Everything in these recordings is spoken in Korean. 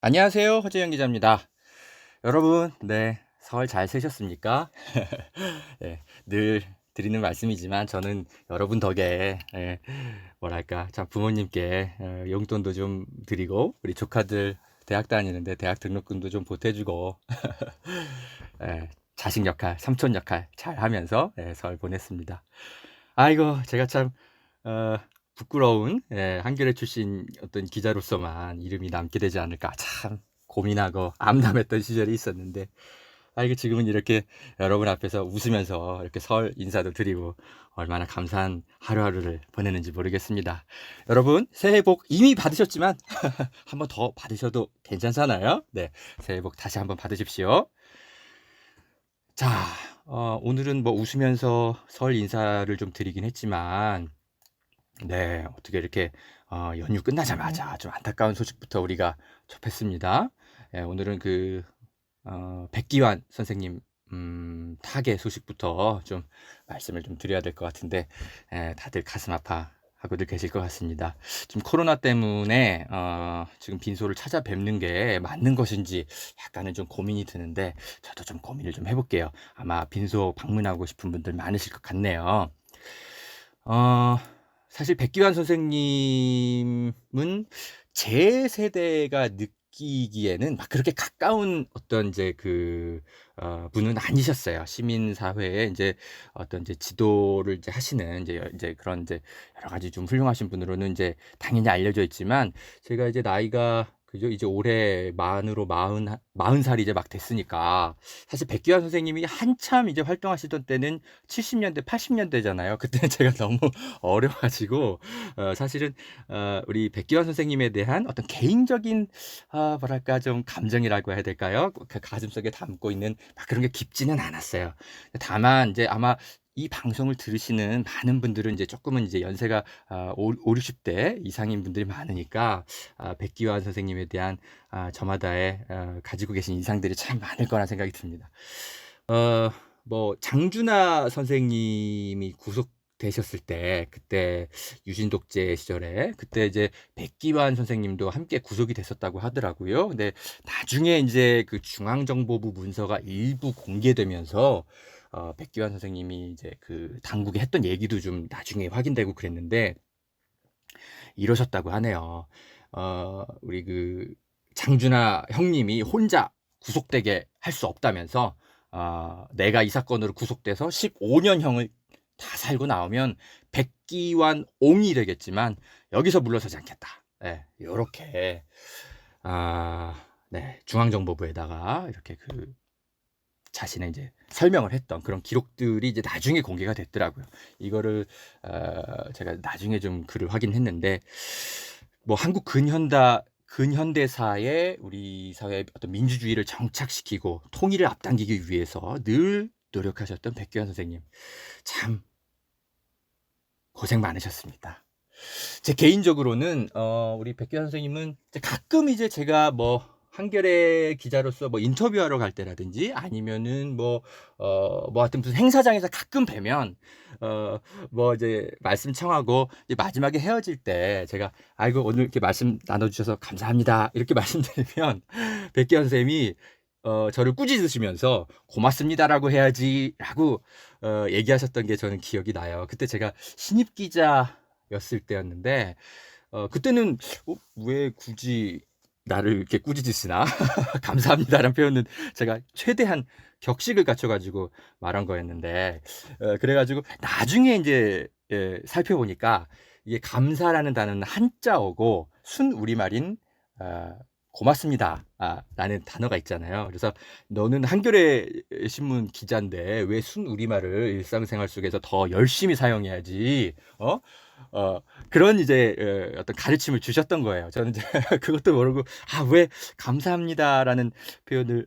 안녕하세요. 허재영 기자입니다. 여러분, 네, 설 잘 새셨습니까? 예, 늘 드리는 말씀이지만 저는 여러분 덕에 뭐랄까 참 부모님께 용돈도 좀 드리고 우리 조카들 대학 다니는데 대학 등록금도 좀 보태주고 자식 역할, 삼촌 역할 잘 하면서 설 보냈습니다. 아이고, 제가 참 어, 부끄러운 한겨레 출신 어떤 기자로서만 이름이 남게 되지 않을까 참 고민하고 암담했던 시절이 있었는데, 이거 지금은 이렇게 여러분 앞에서 웃으면서 이렇게 설 인사도 드리고 얼마나 감사한 하루하루를 보내는지 모르겠습니다. 여러분, 새해 복 이미 받으셨지만 한번 더 받으셔도 괜찮잖아요. 네, 새해 복 다시 한번 받으십시오. 자, 오늘은 뭐 웃으면서 설 인사를 좀 드리긴 했지만, 네, 어떻게 이렇게 연휴 끝나자마자 좀 안타까운 소식부터 우리가 접했습니다. 오늘은 백기환 선생님 타계 소식부터 좀 말씀을 좀 드려야 될 것 같은데, 다들 가슴 아파하고들 계실 것 같습니다. 지금 코로나 때문에 지금 빈소를 찾아뵙는 게 맞는 것인지 약간은 좀 고민이 드는데, 저도 좀 고민을 좀 해볼게요. 아마 빈소 방문하고 싶은 분들 많으실 것 같네요. 어, 사실 백기환 선생님은 제 세대가 느끼기에는 막 그렇게 가까운 어떤 이제 분은 아니셨어요. 시민사회에 이제 어떤 이제 지도를 이제 하시는 이제 그런 이제 여러 가지 좀 훌륭하신 분으로는 이제 당연히 알려져 있지만, 제가 이제 나이가 그죠? 이제 올해 만으로 마흔 살이 이제 막 됐으니까, 사실 백기환 선생님이 한참 이제 활동하시던 때는 70년대, 80년대잖아요. 그때는 제가 너무 어려가지고 사실은 우리 백기환 선생님에 대한 어떤 개인적인 뭐랄까 좀 감정이라고 해야 될까요? 그 가슴속에 담고 있는 막 그런 게 깊지는 않았어요. 다만 이제 아마 이 방송을 들으시는 많은 분들은 이제 조금은 이제 연세가 60대 이상인 분들이 많으니까, 백기환 선생님에 대한 저마다의 가지고 계신 인상들이 참 많을 거란 생각이 듭니다. 어, 뭐 장준하 선생님이 구속되셨을 때, 그때 유신 독재 시절에 그때 이제 백기환 선생님도 함께 구속이 됐었다고 하더라고요. 근데 나중에 이제 그 중앙정보부 문서가 일부 공개되면서 백기환 선생님이 이제 그 당국에 했던 얘기도 좀 나중에 확인되고 그랬는데, 이러셨다고 하네요. 우리 장준하 형님이 혼자 구속되게 할 수 없다면서, 내가 이 사건으로 구속돼서 15년형을 다 살고 나오면 백기환 옹이 되겠지만 여기서 물러서지 않겠다. 네, 요렇게 네, 중앙정보부에다가 이렇게 자신의 이제 설명을 했던 그런 기록들이 이제 나중에 공개가 됐더라고요. 이거를 제가 나중에 좀 글을 확인했는데, 뭐 한국 근현대사에 우리 사회의 어떤 민주주의를 정착시키고 통일을 앞당기기 위해서 늘 노력하셨던 백기환 선생님, 참 고생 많으셨습니다. 제 개인적으로는 우리 백기환 선생님은 이제 가끔 이제 제가 뭐 한겨레 기자로서 뭐 인터뷰하러 갈 때라든지 아니면은 뭐 하여튼 무슨 행사장에서 가끔 뵈면 뭐 이제 말씀 청하고 이제 마지막에 헤어질 때 제가 아이고 오늘 이렇게 말씀 나눠주셔서 감사합니다 이렇게 말씀드리면 백기환 선생님이 저를 꾸짖으시면서 고맙습니다라고 해야지라고 얘기하셨던 게 저는 기억이 나요. 그때 제가 신입 기자였을 때였는데, 그때는 왜 굳이 나를 이렇게 꾸짖으시나? 감사합니다라는 표현은 제가 최대한 격식을 갖춰가지고 말한 거였는데, 그래가지고 나중에 이제 살펴보니까 이게 감사라는 단어는 한자어고 순 우리말인 고맙습니다. 라는 단어가 있잖아요. 그래서 너는 한겨레 신문 기자인데 왜 순 우리말을 일상생활 속에서 더 열심히 사용해야지, 그런 이제 어떤 가르침을 주셨던 거예요. 저는 이제 그것도 모르고 왜 감사합니다라는 표현을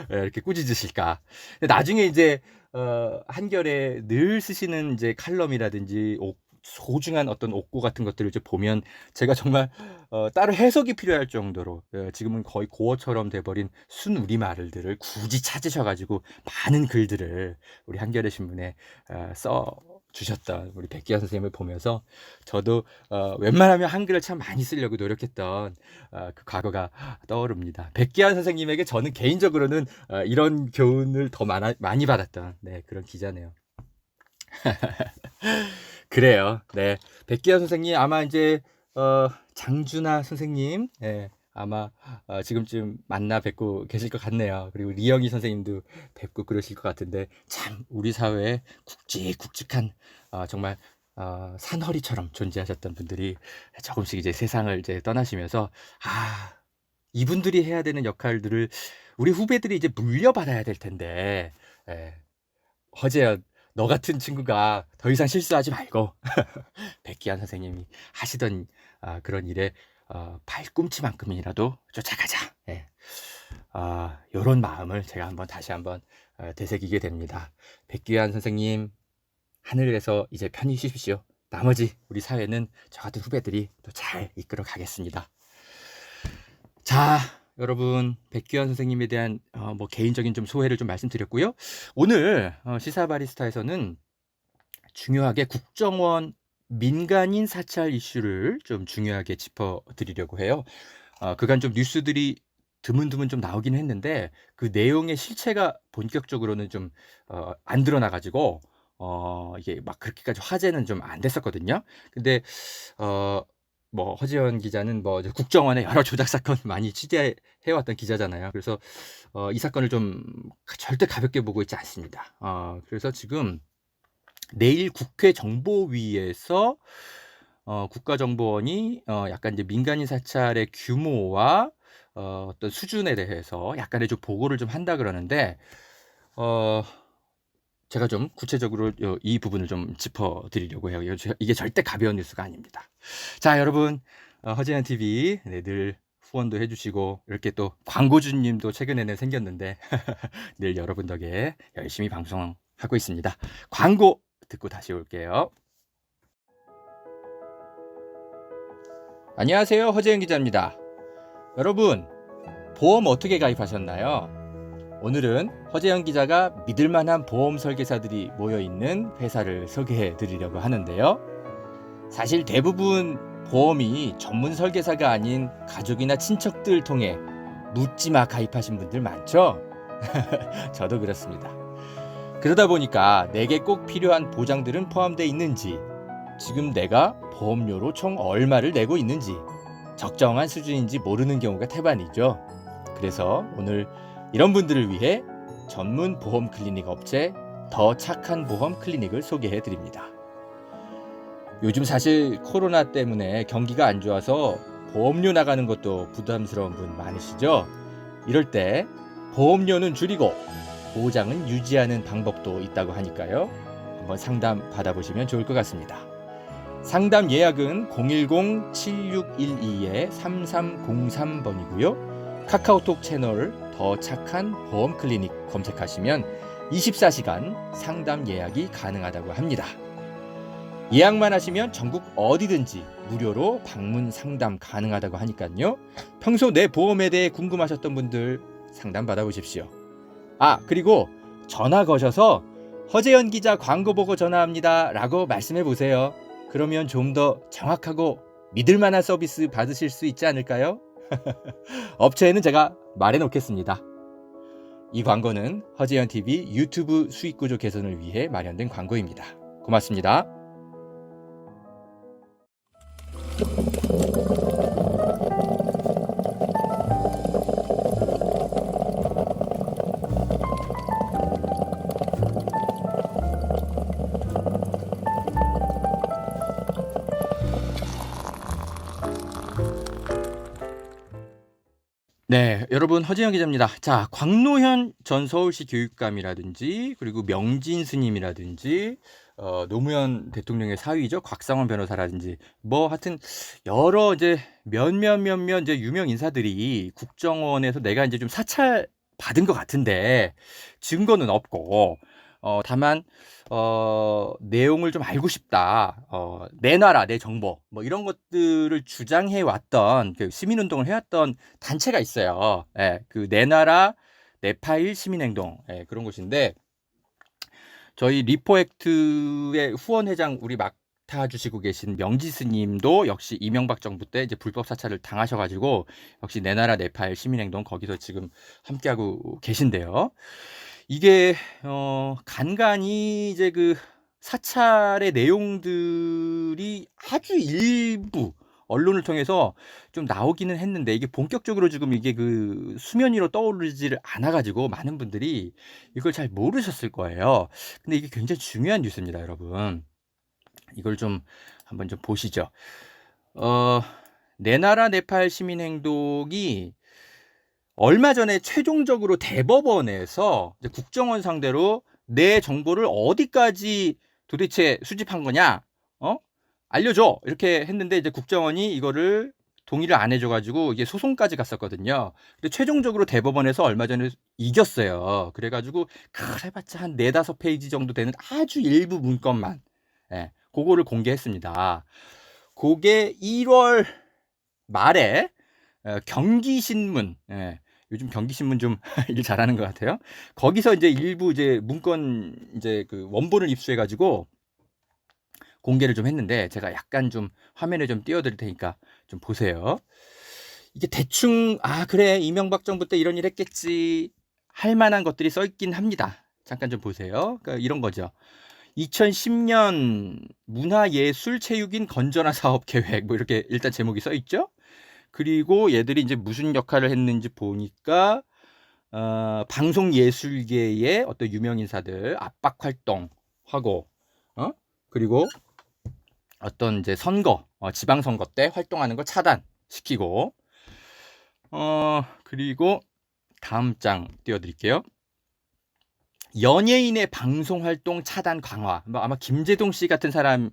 이렇게 꾸짖으실까. 근데 나중에 이제 한겨레 늘 쓰시는 이제 칼럼이라든지 소중한 어떤 옥고 같은 것들을 이제 보면 제가 정말 따로 해석이 필요할 정도로 지금은 거의 고어처럼 돼버린 순우리말들을 굳이 찾으셔가지고 많은 글들을 우리 한겨레 신문에 써 주셨던 우리 백기환 선생님을 보면서 저도 웬만하면 한글을 참 많이 쓰려고 노력했던 그 과거가 떠오릅니다. 백기환 선생님에게 저는 개인적으로는 이런 교훈을 더 많이 받았던 그런 기자네요. 그래요. 네. 백기환 선생님 아마 이제 장준하 선생님 아마 지금쯤 만나 뵙고 계실 것 같네요. 그리고 리영희 선생님도 뵙고 그러실 것 같은데 참 우리 사회에 굵직굵직한 정말 산허리처럼 존재하셨던 분들이 조금씩 이제 세상을 이제 떠나시면서 이분들이 해야 되는 역할들을 우리 후배들이 이제 물려받아야 될 텐데 허재현 너 같은 친구가 더 이상 실수하지 말고 백기환 선생님이 하시던 그런 일에 발꿈치만큼이라도 쫓아가자. 요런 마음을 제가 다시 한번 되새기게 됩니다. 백기환 선생님 하늘에서 이제 편히 쉬십시오. 나머지 우리 사회는 저 같은 후배들이 또 잘 이끌어 가겠습니다. 자, 여러분 백기환 선생님에 대한 뭐 개인적인 좀 소회를 좀 말씀드렸고요. 오늘 시사 바리스타에서는 중요하게 국정원 민간인 사찰 이슈를 좀 중요하게 짚어드리려고 해요. 그간 좀 뉴스들이 드문드문 좀 나오긴 했는데 그 내용의 실체가 본격적으로는 좀 안 드러나가지고 이게 막 그렇게까지 화제는 좀 안 됐었거든요. 근데 뭐 허지연 기자는 뭐 국정원의 여러 조작 사건 많이 취재해왔던 기자잖아요. 그래서 이 사건을 좀 절대 가볍게 보고 있지 않습니다. 그래서 지금 내일 국회 정보위에서 국가정보원이 약간 이제 민간인 사찰의 규모와 어떤 수준에 대해서 약간의 좀 보고를 좀 한다 그러는데 제가 좀 구체적으로 이 부분을 좀 짚어드리려고 해요. 이게 절대 가벼운 뉴스가 아닙니다. 자, 여러분 허재현 TV 늘 후원도 해주시고 이렇게 또 광고주님도 최근에는 생겼는데 늘 여러분 덕에 열심히 방송하고 있습니다. 광고 듣고 다시 올게요. 안녕하세요. 허재현 기자입니다. 여러분 보험 어떻게 가입하셨나요? 오늘은 허재현 기자가 믿을만한 보험 설계사들이 모여있는 회사를 소개해 드리려고 하는데요. 사실 대부분 보험이 전문 설계사가 아닌 가족이나 친척들 통해 묻지마 가입하신 분들 많죠? 저도 그렇습니다. 그러다 보니까 내게 꼭 필요한 보장들은 포함되어 있는지, 지금 내가 보험료로 총 얼마를 내고 있는지, 적정한 수준인지 모르는 경우가 태반이죠. 그래서 오늘 이런 분들을 위해 전문 보험 클리닉 업체 더 착한 보험 클리닉을 소개해 드립니다. 요즘 사실 코로나 때문에 경기가 안 좋아서 보험료 나가는 것도 부담스러운 분 많으시죠? 이럴 때 보험료는 줄이고 보장은 유지하는 방법도 있다고 하니까요. 한번 상담 받아보시면 좋을 것 같습니다. 상담 예약은 010-7612-3303번이고요. 카카오톡 채널 더 착한 보험 클리닉 검색하시면 24시간 상담 예약이 가능하다고 합니다. 예약만 하시면 전국 어디든지 무료로 방문 상담 가능하다고 하니까요. 평소 내 보험에 대해 궁금하셨던 분들 상담 받아보십시오. 그리고 전화 거셔서 허재현 기자 광고 보고 전화합니다 라고 말씀해 보세요. 그러면 좀 더 정확하고 믿을만한 서비스 받으실 수 있지 않을까요? 업체에는 제가 말해 놓겠습니다. 이 광고는 허재현 TV 유튜브 수익 구조 개선을 위해 마련된 광고입니다. 고맙습니다. 네, 여러분 허재현 기자입니다. 자, 광노현 전 서울시 교육감이라든지 그리고 명진 스님이라든지 노무현 대통령의 사위죠. 곽상원 변호사라든지 뭐 하여튼 여러 이제 몇몇 이제 유명 인사들이 국정원에서 내가 이제 좀 사찰 받은 것 같은데 증거는 없고 다만 내용을 좀 알고 싶다. 내놔라 내 정보. 뭐 이런 것들을 주장해 왔던 그 시민운동을 해왔던 단체가 있어요. 그 내놔라 내 파일 시민행동 그런 곳인데 저희 리포액트의 후원회장 우리 맡아주시고 계신 명지스님도 역시 이명박 정부 때 이제 불법 사찰을 당하셔가지고 역시 내 나라 내 파일 시민행동 거기서 지금 함께하고 계신데요. 이게 간간이 이제 그 사찰의 내용들이 아주 일부 언론을 통해서 좀 나오기는 했는데 이게 본격적으로 지금 이게 그 수면 위로 떠오르지를 않아 가지고 많은 분들이 이걸 잘 모르셨을 거예요. 근데 이게 굉장히 중요한 뉴스입니다, 여러분. 이걸 좀 한번 좀 보시죠. 내 나라 내 파일 시민 행동이 얼마 전에 최종적으로 대법원에서 이제 국정원 상대로 내 정보를 어디까지 도대체 수집한 거냐? 알려줘. 이렇게 했는데 이제 국정원이 이거를 동의를 안 해줘 가지고 이게 소송까지 갔었거든요. 근데 최종적으로 대법원에서 얼마 전에 이겼어요. 그래 가지고 그래봤자 한 4-5페이지 정도 되는 아주 일부 문건만 그거를 공개했습니다. 그게 1월 말에 경기신문, 요즘 경기신문 좀 일 잘하는 것 같아요. 거기서 이제 일부 이제 문건 이제 그 원본을 입수해 가지고 공개를 좀 했는데 제가 약간 좀 화면에 좀 띄워드릴 테니까 좀 보세요. 이게 대충 그래 이명박 정부 때 이런 일 했겠지 할 만한 것들이 써 있긴 합니다. 잠깐 좀 보세요. 그러니까 이런 거죠. 2010년 문화예술체육인 건전화 사업 계획 뭐 이렇게 일단 제목이 써 있죠. 그리고 얘들이 이제 무슨 역할을 했는지 보니까 방송예술계의 어떤 유명 인사들 압박 활동하고 그리고 어떤 이제 선거 지방선거 때 활동하는 거 차단시키고 그리고 다음 장 띄워드릴게요. 연예인의 방송 활동 차단 강화. 뭐 아마 김재동 씨 같은 사람,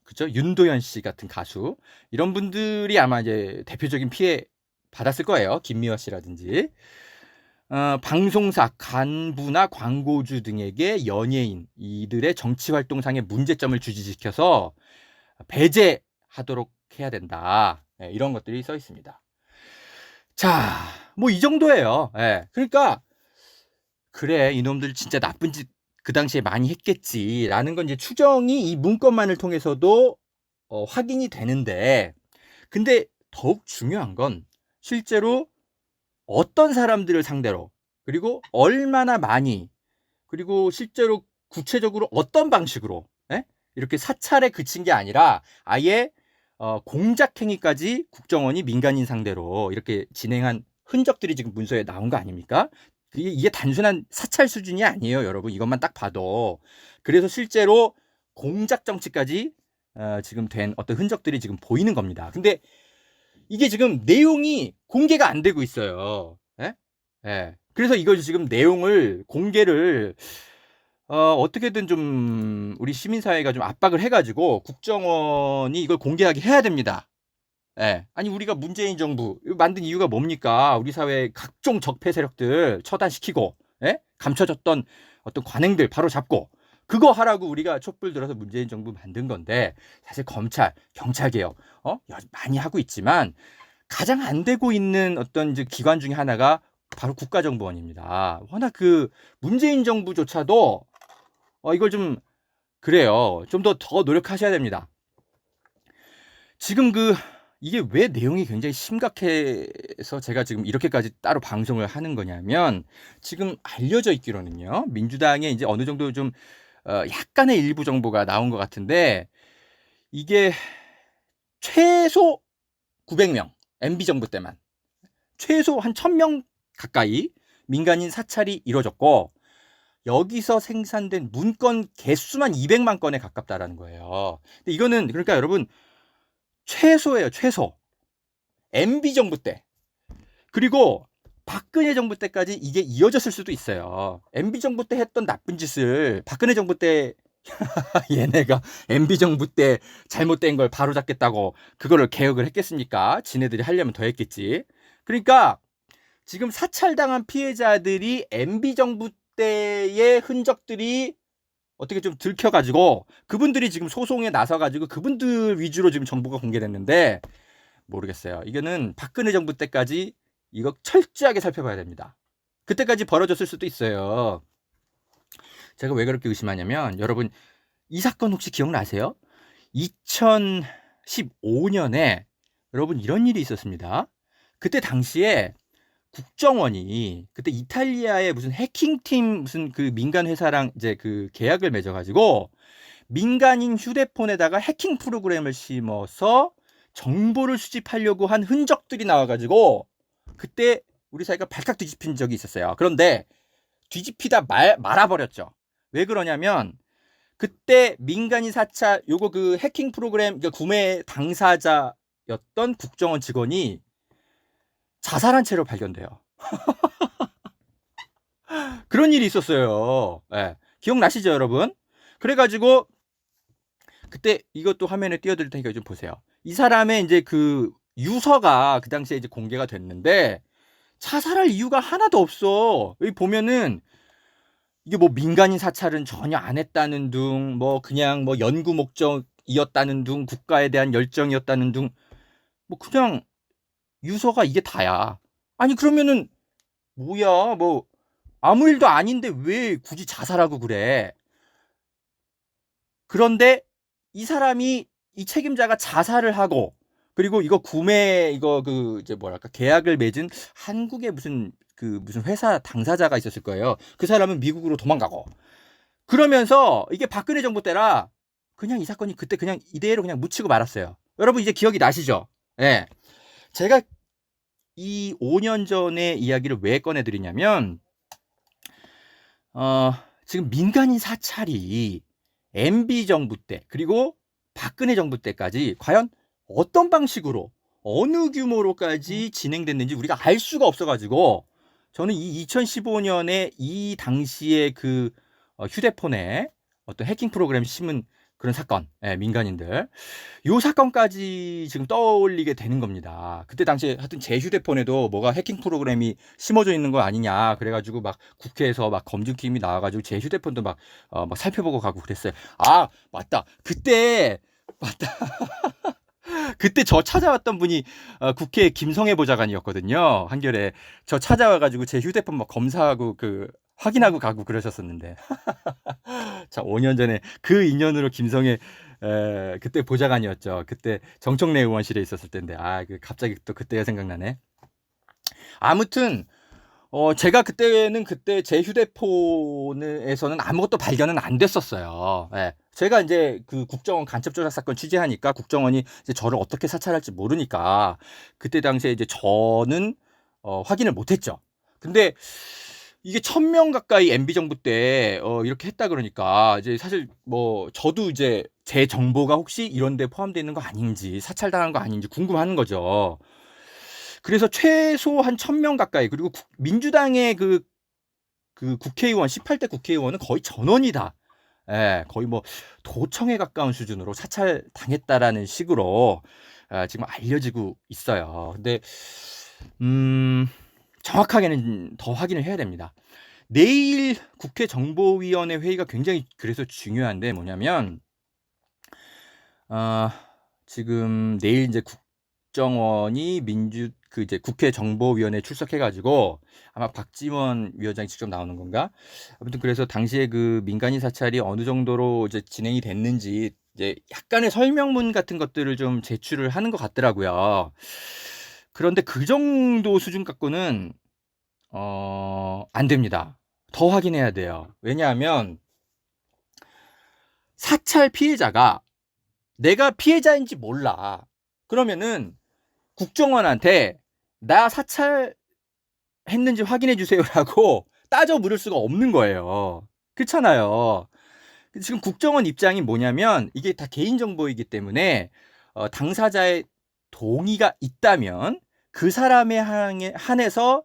그죠? 윤도현 씨 같은 가수 이런 분들이 아마 이제 대표적인 피해 받았을 거예요. 김미화 씨라든지. 방송사 간부나 광고주 등에게 연예인 이들의 정치 활동상의 문제점을 주지시켜서 배제하도록 해야 된다. 이런 것들이 써 있습니다. 자, 뭐 이 정도예요. 그러니까 그래 이놈들 진짜 나쁜 짓 그 당시에 많이 했겠지라는 건 이제 추정이 이 문건만을 통해서도 확인이 되는데 근데 더욱 중요한 건 실제로 어떤 사람들을 상대로 그리고 얼마나 많이 그리고 실제로 구체적으로 어떤 방식으로 이렇게 사찰에 그친 게 아니라 아예 공작행위까지 국정원이 민간인 상대로 이렇게 진행한 흔적들이 지금 문서에 나온 거 아닙니까? 이게 단순한 사찰 수준이 아니에요, 여러분. 이것만 딱 봐도. 그래서 실제로 공작 정치까지 지금 된 어떤 흔적들이 지금 보이는 겁니다. 근데 이게 지금 내용이 공개가 안 되고 있어요. 그래서 이걸 지금 내용을 공개를 어떻게든 좀 우리 시민사회가 좀 압박을 해가지고 국정원이 이걸 공개하게 해야 됩니다. 아니 우리가 문재인 정부 만든 이유가 뭡니까? 우리 사회 각종 적폐 세력들 처단시키고 감춰졌던 어떤 관행들 바로 잡고 그거 하라고 우리가 촛불 들어서 문재인 정부 만든 건데 사실 검찰, 경찰 개혁 많이 하고 있지만 가장 안 되고 있는 어떤 이제 기관 중에 하나가 바로 국가정보원입니다. 워낙 그 문재인 정부조차도 이걸 좀 그래요. 좀 더 노력하셔야 됩니다. 지금 이게 왜 내용이 굉장히 심각해서 제가 지금 이렇게까지 따로 방송을 하는 거냐면 지금 알려져 있기로는요. 민주당에 이제 어느 정도 좀 약간의 일부 정보가 나온 것 같은데 이게 최소 900명 MB 정부 때만 최소 한 1000명 가까이 민간인 사찰이 이루어졌고 여기서 생산된 문건 개수만 200만 건에 가깝다라는 거예요. 근데 이거는 그러니까 여러분 최소예요, 최소. MB 정부 때. 그리고 박근혜 정부 때까지 이게 이어졌을 수도 있어요. MB 정부 때 했던 나쁜 짓을 박근혜 정부 때 얘네가 MB 정부 때 잘못된 걸 바로잡겠다고 그거를 개혁을 했겠습니까? 지네들이 하려면 더 했겠지. 그러니까 지금 사찰당한 피해자들이 MB 정부 때의 흔적들이 어떻게 좀 들켜가지고 그분들이 지금 소송에 나서가지고 그분들 위주로 지금 정보가 공개됐는데 모르겠어요. 이거는 박근혜 정부 때까지 이거 철저하게 살펴봐야 됩니다. 그때까지 벌어졌을 수도 있어요. 제가 왜 그렇게 의심하냐면 여러분 이 사건 혹시 기억나세요? 2015년에 여러분 이런 일이 있었습니다. 그때 당시에 국정원이 그때 이탈리아의 무슨 해킹팀 무슨 그 민간 회사랑 이제 그 계약을 맺어 가지고 민간인 휴대폰에다가 해킹 프로그램을 심어서 정보를 수집하려고 한 흔적들이 나와 가지고 그때 우리 사회가 발칵 뒤집힌 적이 있었어요. 그런데 뒤집히다 말아버렸죠. 왜 그러냐면 그때 민간인 사찰 요거 그 해킹 프로그램 그 구매 당사자였던 국정원 직원이 자살한 채로 발견돼요. 그런 일이 있었어요. 예. 기억나시죠, 여러분? 그래 가지고 그때 이것도 화면에 띄워드릴 테니까 좀 보세요. 이 사람의 이제 그 유서가 그 당시에 이제 공개가 됐는데 자살할 이유가 하나도 없어. 여기 보면은 이게 뭐 민간인 사찰은 전혀 안 했다는 둥, 뭐 그냥 뭐 연구 목적이었다는 둥, 국가에 대한 열정이었다는 둥, 뭐 그냥 유서가 이게 다야. 아니 그러면은 뭐야, 뭐 아무 일도 아닌데 왜 굳이 자살하고 그래? 그런데 이 사람이 이 책임자가 자살을 하고 그리고 이거 구매 이거 그 이제 뭐랄까 계약을 맺은 한국의 무슨 그 무슨 회사 당사자가 있었을 거예요. 그 사람은 미국으로 도망가고 그러면서 이게 박근혜 정부 때라 그냥 이 사건이 그때 그냥 이대로 그냥 묻히고 말았어요. 여러분 이제 기억이 나시죠? 예. 제가 이 5년 전의 이야기를 왜 꺼내드리냐면 지금 민간인 사찰이 MB 정부 때 그리고 박근혜 정부 때까지 과연 어떤 방식으로 어느 규모로까지 진행됐는지 우리가 알 수가 없어가지고 저는 이 2015년에 이 당시에 그 휴대폰에 어떤 해킹 프로그램 심은 그런 사건, 예, 민간인들 요 사건까지 지금 떠올리게 되는 겁니다. 그때 당시에 하여튼 제 휴대폰에도 뭐가 해킹 프로그램이 심어져 있는 거 아니냐 그래가지고 막 국회에서 막 검증팀이 나와가지고 제 휴대폰도 막 살펴보고 가고 그랬어요. 아 맞다 그때 맞다 그때 저 찾아왔던 분이 국회 김성애 보좌관이었거든요. 한겨레 저 찾아와가지고 제 휴대폰 막 검사하고 그 확인하고 가고 그러셨었는데 자 5년 전에 그 인연으로 김성애 그때 보좌관이었죠. 그때 정청래 의원실에 있었을 텐데 그 갑자기 또 그때가 생각나네. 아무튼 제가 그때는 그때 제 휴대폰에서는 아무것도 발견은 안 됐었어요. 예. 제가 이제 그 국정원 간첩 조작 사건 취재하니까 국정원이 이제 저를 어떻게 사찰할지 모르니까 그때 당시에 이제 저는 확인을 못했죠. 근데 이게 1000명 가까이 MB 정부 때 이렇게 했다 그러니까 이제 사실 뭐 저도 이제 제 정보가 혹시 이런 데 포함되어 있는 거 아닌지 사찰당한 거 아닌지 궁금한 거죠. 그래서 최소 한 1000명 가까이 그리고 민주당의 그 국회의원 18대 국회의원은 거의 전원이다. 예, 거의 뭐 도청에 가까운 수준으로 사찰당했다라는 식으로 지금 알려지고 있어요. 근데 정확하게는 더 확인을 해야 됩니다. 내일 국회 정보위원회 회의가 굉장히 그래서 중요한데 뭐냐면 지금 내일 이제 국정원이 그 이제 국회 정보위원회 출석해가지고 아마 박지원 위원장이 직접 나오는 건가? 아무튼 그래서 당시에 그 민간인 사찰이 어느 정도로 이제 진행이 됐는지 이제 약간의 설명문 같은 것들을 좀 제출을 하는 것 같더라고요. 그런데 그 정도 수준 갖고는 안 됩니다. 더 확인해야 돼요. 왜냐하면 사찰 피해자가 내가 피해자인지 몰라. 그러면은 국정원한테 나 사찰했는지 확인해 주세요라고 따져 물을 수가 없는 거예요. 그렇잖아요. 지금 국정원 입장이 뭐냐면 이게 다 개인정보이기 때문에 당사자의 동의가 있다면 그 사람에 한해서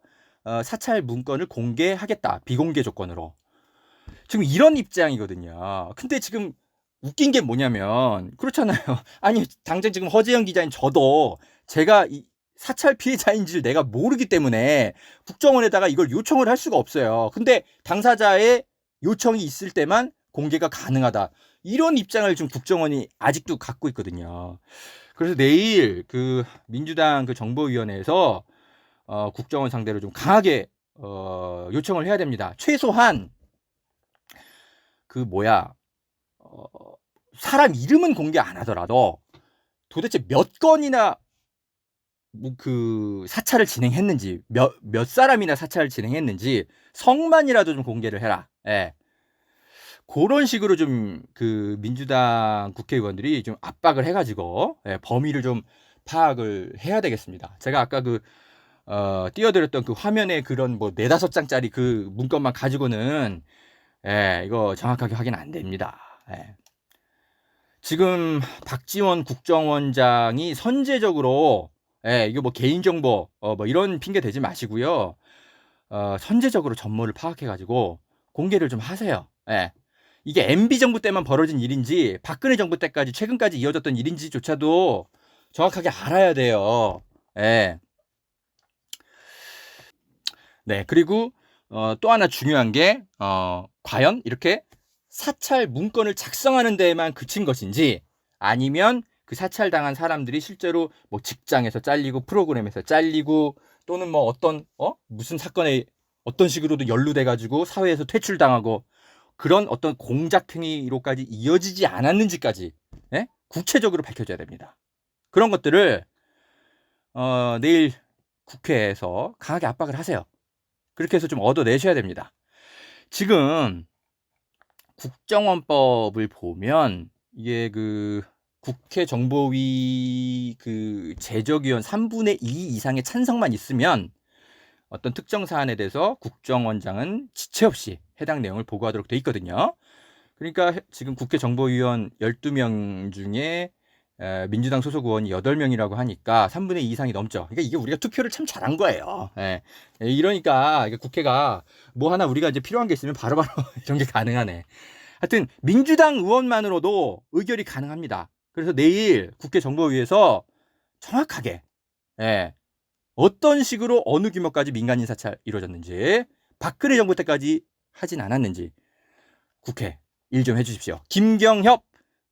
사찰 문건을 공개하겠다. 비공개 조건으로. 지금 이런 입장이거든요. 근데 지금 웃긴 게 뭐냐면 그렇잖아요. 아니 당장 지금 허재영 기자인 저도 제가 이 사찰 피해자인지를 내가 모르기 때문에 국정원에다가 이걸 요청을 할 수가 없어요. 근데 당사자의 요청이 있을 때만 공개가 가능하다. 이런 입장을 지금 국정원이 아직도 갖고 있거든요. 그래서 내일 그 민주당 그 정보위원회에서 국정원 상대로 좀 강하게 요청을 해야 됩니다. 최소한 그 뭐야 어 사람 이름은 공개 안 하더라도 도대체 몇 건이나 뭐 그 사찰을 진행했는지 몇 사람이나 사찰을 진행했는지 성만이라도 좀 공개를 해라. 예. 고런 식으로 좀 그 민주당 국회의원들이 좀 압박을 해 가지고 예 범위를 좀 파악을 해야 되겠습니다. 제가 아까 그 띄워 드렸던 그 화면에 그런 뭐 4-5 장짜리 그 문건만 가지고는 예 이거 정확하게 확인 안 됩니다. 예. 지금 박지원 국정원장이 선제적으로 예 이거 뭐 개인정보 뭐 이런 핑계 대지 마시고요. 선제적으로 전모를 파악해 가지고 공개를 좀 하세요. 예. 이게 MB 정부 때만 벌어진 일인지 박근혜 정부 때까지 최근까지 이어졌던 일인지조차도 정확하게 알아야 돼요. 예. 네. 그리고 또 하나 중요한 게 과연 이렇게 사찰 문건을 작성하는 데에만 그친 것인지 아니면 그 사찰당한 사람들이 실제로 뭐 직장에서 잘리고 프로그램에서 잘리고 또는 뭐 어떤 무슨 사건에 어떤 식으로도 연루돼 가지고 사회에서 퇴출당하고 그런 어떤 공작 행위로까지 이어지지 않았는지까지 예? 구체적으로 밝혀져야 됩니다. 그런 것들을 내일 국회에서 강하게 압박을 하세요. 그렇게 해서 좀 얻어내셔야 됩니다. 지금 국정원법을 보면 이게 그 국회 정보위 그 제적위원 3분의 2 이상의 찬성만 있으면 어떤 특정 사안에 대해서 국정원장은 지체 없이 해당 내용을 보고하도록 돼 있거든요. 그러니까 지금 국회 정보위원 12명 중에 민주당 소속 의원이 8명이라고 하니까 3분의 2 이상이 넘죠. 그러니까 이게 우리가 투표를 참 잘한 거예요. 예. 이러니까 국회가 뭐 하나 우리가 이제 필요한 게 있으면 바로바로 이런 게 가능하네. 하여튼 민주당 의원만으로도 의결이 가능합니다. 그래서 내일 국회 정보위에서 정확하게 예, 어떤 식으로 어느 규모까지 민간인 사찰 이루어졌는지 박근혜 정부 때까지 하진 않았는지 국회 일 좀 해주십시오. 김경협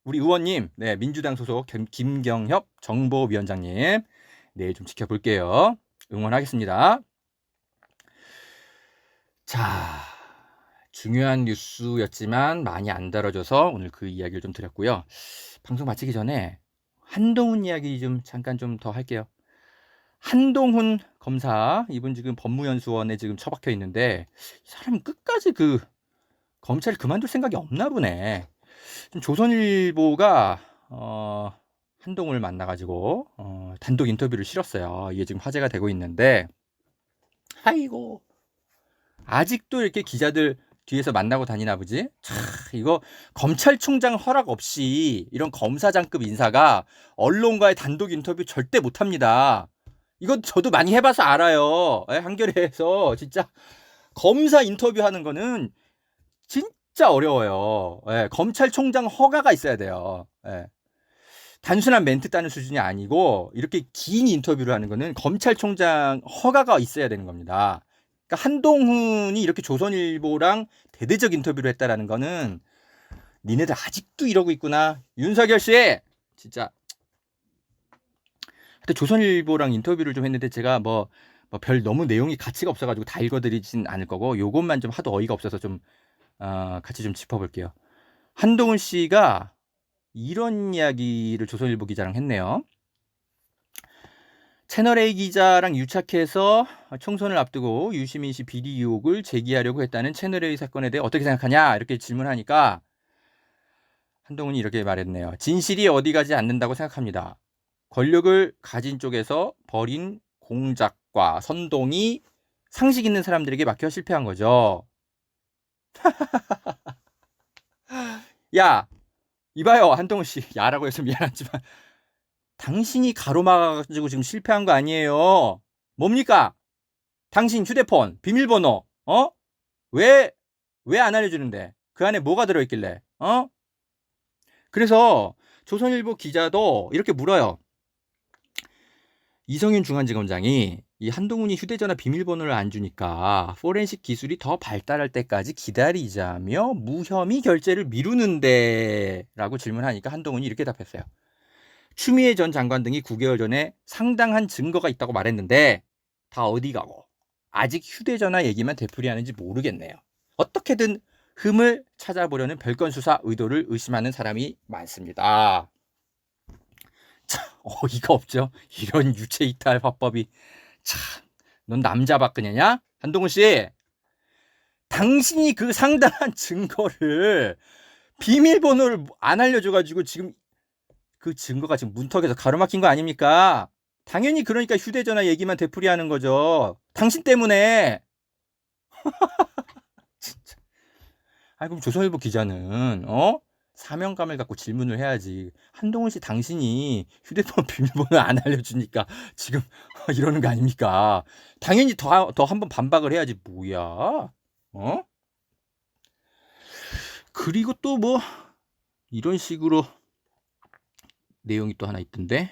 우리 의원님, 네, 민주당 소속 김경협 정보위원장님 내일 좀 지켜볼게요. 응원하겠습니다. 자, 중요한 뉴스였지만 많이 안 다뤄져서 오늘 그 이야기를 좀 드렸고요. 방송 마치기 전에 한동훈 이야기 좀 잠깐 좀 더 할게요. 한동훈 검사 이분 지금 법무연수원에 지금 처박혀 있는데 이 사람은 끝까지 그 검찰을 그만둘 생각이 없나 보네. 조선일보가 한동훈을 만나가지고 단독 인터뷰를 실었어요. 이게 지금 화제가 되고 있는데 아이고 아직도 이렇게 기자들 뒤에서 만나고 다니나 보지? 차, 이거 검찰총장 허락 없이 이런 검사장급 인사가 언론과의 단독 인터뷰 절대 못합니다. 이건 저도 많이 해봐서 알아요. 한겨레에서 진짜 검사 인터뷰하는 거는 진짜 어려워요. 검찰총장 허가가 있어야 돼요. 단순한 멘트 따는 수준이 아니고 이렇게 긴 인터뷰를 하는 거는 검찰총장 허가가 있어야 되는 겁니다. 그러니까 한동훈이 이렇게 조선일보랑 대대적 인터뷰를 했다라는 거는 니네들 아직도 이러고 있구나. 윤석열 씨 진짜. 근데 조선일보랑 인터뷰를 좀 했는데 제가 뭐 별 너무 내용이 가치가 없어가지고 다 읽어드리진 않을 거고 요것만 좀 하도 어이가 없어서 좀 같이 좀 짚어볼게요. 한동훈 씨가 이런 이야기를 조선일보 기자랑 했네요. 채널A 기자랑 유착해서 총선을 앞두고 유시민 씨 비리 의혹을 제기하려고 했다는 채널A 사건에 대해 어떻게 생각하냐 이렇게 질문하니까 한동훈이 이렇게 말했네요. 진실이 어디 가지 않는다고 생각합니다. 권력을 가진 쪽에서 벌인 공작과 선동이 상식 있는 사람들에게 막혀 실패한 거죠. 야, 이봐요 한동훈 씨. 야라고 해서 미안하지만 당신이 가로막아가지고 지금 실패한 거 아니에요. 뭡니까? 당신 휴대폰 비밀번호 왜 안 알려주는데? 그 안에 뭐가 들어있길래? 그래서 조선일보 기자도 이렇게 물어요. 이성윤 중앙지검장이 이 한동훈이 휴대전화 비밀번호를 안 주니까 포렌식 기술이 더 발달할 때까지 기다리자며 무혐의 결재를 미루는데 라고 질문하니까 한동훈이 이렇게 답했어요. 추미애 전 장관 등이 9개월 전에 상당한 증거가 있다고 말했는데 다 어디 가고 아직 휴대전화 얘기만 되풀이하는지 모르겠네요. 어떻게든 흠을 찾아보려는 별건 수사 의도를 의심하는 사람이 많습니다. 참, 어이가 없죠. 이런 유체 이탈 화법이. 참, 넌 남자 박근혜냐? 한동훈 씨, 당신이 그 상당한 증거를 비밀번호를 안 알려줘가지고 지금 그 증거가 지금 문턱에서 가로막힌 거 아닙니까? 당연히 그러니까 휴대전화 얘기만 되풀이하는 거죠. 당신 때문에. 진짜. 아, 그럼 조선일보 기자는 사명감을 갖고 질문을 해야지. 한동훈 씨 당신이 휴대폰 비밀번호 안 알려주니까 지금 이러는 거 아닙니까? 당연히 더 한 번 반박을 해야지. 뭐야? 그리고 또 뭐 이런 식으로 내용이 또 하나 있던데.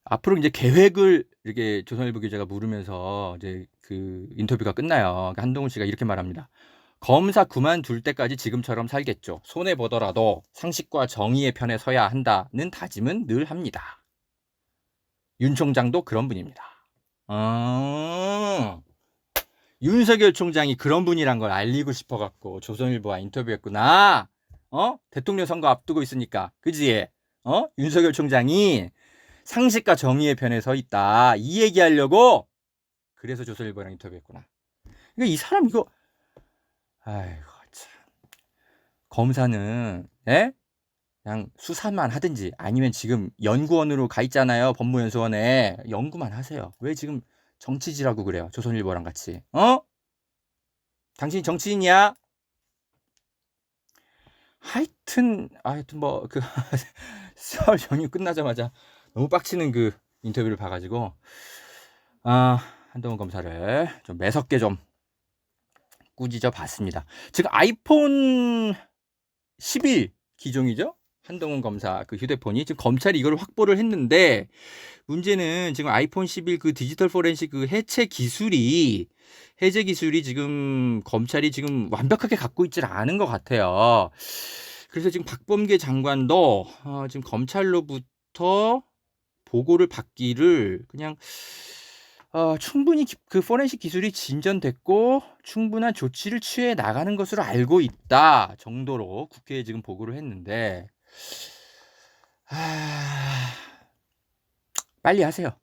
앞으로 이제 계획을 이렇게 조선일보 기자가 물으면서 이제 그 인터뷰가 끝나요. 그러니까 한동훈 씨가 이렇게 말합니다. 검사 그만둘 때까지 지금처럼 살겠죠. 손해 보더라도 상식과 정의의 편에 서야 한다는 다짐은 늘 합니다. 윤 총장도 그런 분입니다. 윤석열 총장이 그런 분이란 걸 알리고 싶어갖고 조선일보와 인터뷰했구나. 대통령 선거 앞두고 있으니까, 그지? 윤석열 총장이 상식과 정의의 편에 서 있다. 이 얘기하려고 그래서 조선일보랑 인터뷰했구나. 그러니까 이 사람 이거, 아이고 참. 검사는 그냥 수사만 하든지 아니면 지금 연구원으로 가 있잖아요. 법무연수원에. 연구만 하세요. 왜 지금 정치질하고 그래요? 조선일보랑 같이. 당신이 정치인이야? 하여튼 뭐 그 설 연휴 끝나자마자 너무 빡치는 그 인터뷰를 봐가지고 한동훈 검사를 좀 매섭게 좀 꾸짖어 봤습니다. 지금 아이폰 11 기종이죠? 한동훈 검사 그 휴대폰이 지금 검찰이 이걸 확보를 했는데 문제는 지금 아이폰 11 그 디지털 포렌식 그 해제 기술이 지금 검찰이 지금 완벽하게 갖고 있질 않은 것 같아요. 그래서 지금 박범계 장관도 지금 검찰로부터 보고를 받기를 그냥 충분히 그 포렌식 기술이 진전됐고 충분한 조치를 취해 나가는 것으로 알고 있다 정도로 국회에 지금 보고를 했는데 빨리 하세요.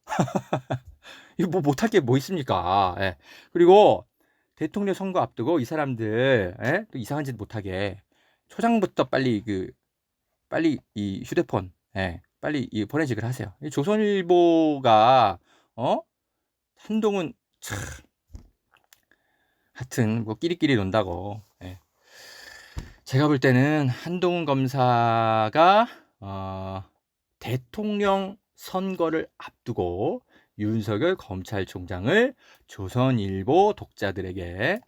이거 뭐 못할 게 뭐 있습니까? 예. 그리고 대통령 선거 앞두고 이 사람들 또 이상한 짓 못하게 초장부터 빨리 이 휴대폰 빨리 이 포렌식을 하세요. 조선일보가 한동훈 참 하여튼 뭐 끼리끼리 논다고. 제가 볼 때는 한동훈 검사가 대통령 선거를 앞두고 윤석열 검찰총장을 조선일보 독자들에게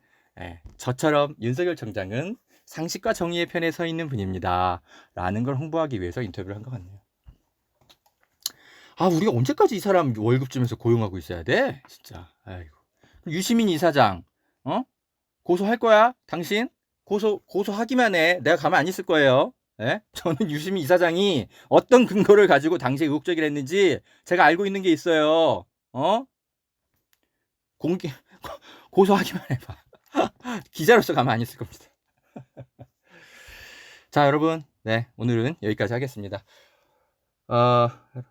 저처럼 윤석열 총장은 상식과 정의의 편에 서 있는 분입니다 라는 걸 홍보하기 위해서 인터뷰를 한 것 같네요. 우리가 언제까지 이 사람 월급 주면서 고용하고 있어야 돼? 진짜. 아이고. 유시민 이사장, 고소할 거야? 당신? 고소하기만 해. 내가 가만 안 있을 거예요. 저는 유시민 이사장이 어떤 근거를 가지고 당시에 의혹적이라 했는지 제가 알고 있는 게 있어요. 고소하기만 해봐. 기자로서 가만 안 있을 겁니다. 자, 여러분. 오늘은 여기까지 하겠습니다.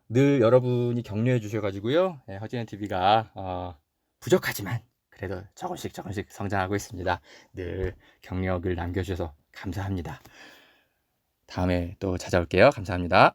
늘 여러분이 격려해 주셔가지고요. 허진현 TV가 부족하지만 그래도 조금씩 성장하고 있습니다. 늘 경력을 남겨주셔서 감사합니다. 다음에 또 찾아올게요. 감사합니다.